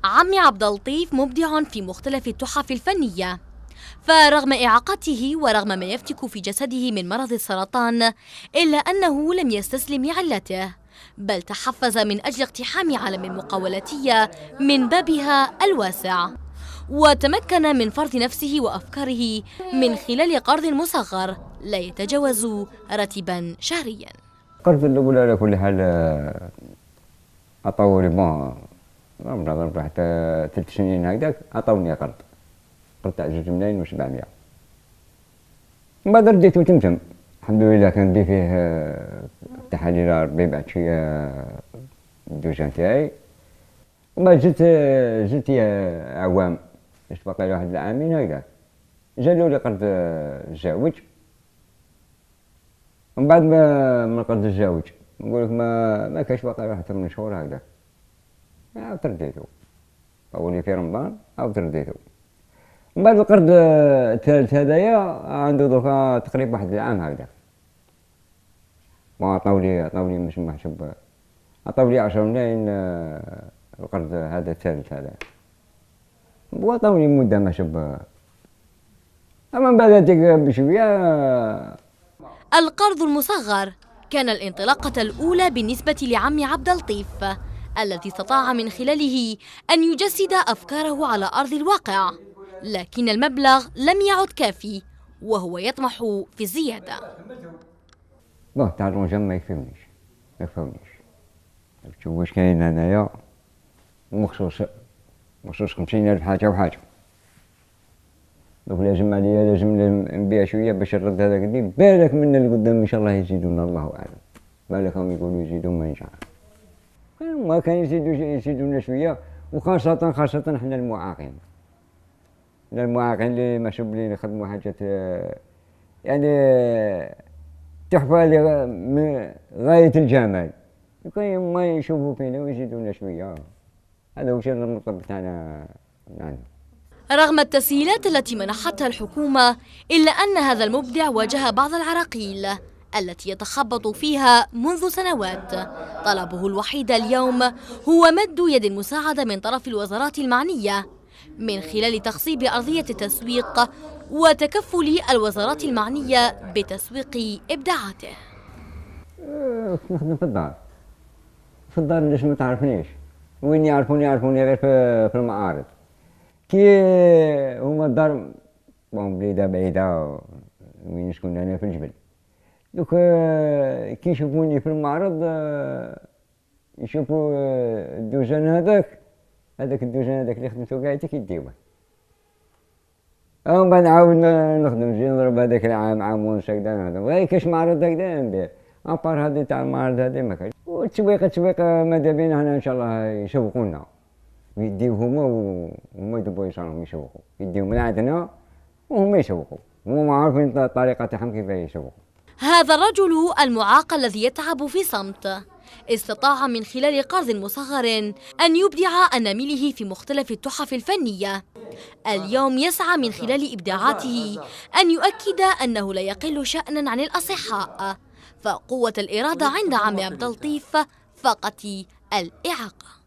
عمي عبد اللطيف مبدع في مختلف التحف الفنية، فرغم إعاقته ورغم ما يفتك في جسده من مرض السرطان إلا أنه لم يستسلم لعلته، بل تحفز من أجل اقتحام عالم المقاولاتية من بابها الواسع، وتمكن من فرض نفسه وأفكاره من خلال قرض مصغر لا يتجاوز راتبا شهريا. القرض الأول على كل حال عطاولي نظرت حتى 3 سنين هكذاك عطاوني قرض تاع 2,700,000. من بعد رديتو تمتم الحمد لله، كان ندير فيه التحاليل ربي بعد شويه الدوجان تاعي. ومن بعد زدت عوام، باش باقي لي واحد العامين هكذاك، جالولي قرض الزاوج. ومن بعد من قرض الزاوج نقولك ما كاش باقي واحد 8 شهور هكذاك، عاود رديتو، طولني في رمضان عاود رديتو. من بعد القرض الثالث هذايا عنده دوكا تقريبا واحد العام هكذا، وعطاولي مش محسوب، عطاولي 10 ملايين القرض هذا الثالث هذا، وعطاوني مدة محسوب. أما من بعد هذيك بشوية القرض المصغر كان الانطلاقة الأولى بالنسبة لعم عبد اللطيف، الذي استطاع من خلاله أن يجسد أفكاره على أرض الواقع، لكن المبلغ لم يعد كافي وهو يطمح في الزيادة. تاع الرجال ما يكفونيش. شوف واش كاين هنايا مخصوص 50,000 حاجة وحاجة. دوك لازم نبيع شوية باش نرد هذاك الدين. بالك منا لقدام إن شاء الله يزيدونا، الله أعلم. بالك هم يقولوا يزيدون ما إن شاء الله. ما كان يزيدونا شوية، وخاصة حنا المعاقين. المعاقين اللي محسوب لي يخدموا حاجات يعني تحفة غاية الجمال، يمكن ما يشوفوا فينا ويزيدونا شوية. هذا هو الشيء المطلوب تاعنا. رغم التسهيلات التي منحتها الحكومة، إلا أن هذا المبدع واجه بعض العراقيل التي يتخبط فيها منذ سنوات. طلبه الوحيد اليوم هو مد يد المساعدة من طرف الوزارات المعنية من خلال تخصيب أرضية التسويق وتكفل الوزارات المعنية بتسويق إبداعاته. نخدم في الدار ليش ما تعرفنيش؟ وين يعرفوني غير في المعارض. كي هما الدار بليدة بعيدة وين نسكن أنا في الجبل، دوك كي يشوفوني في المعرض يشوفوا الدوجان هذاك اللي خدمتو قاعدتك يديوه. ومن بعد نعاود نخدم، نجي نضرب هذاك عام ونص هكذا نخدم، غير كاش معرض هكذا نبيع. أبار هذه تاع المعرض هذه ما كاش. والتسويق ماذا بينا حنا إن شاء الله يسوقونا ويديو هما يدبوا يصارهم يسوقوا، يديو من عندنا وهما يسوقوا، هما عارفين الطريقة تاعهم كيف يسوقوا. هذا الرجل المعاق الذي يتعب في صمت استطاع من خلال قرض مصغر أن يبدع أنامله في مختلف التحف الفنية. اليوم يسعى من خلال إبداعاته أن يؤكد أنه لا يقل شأنا عن الأصحاء، فقوة الإرادة عند عم عبد اللطيف فقط الإعاقة.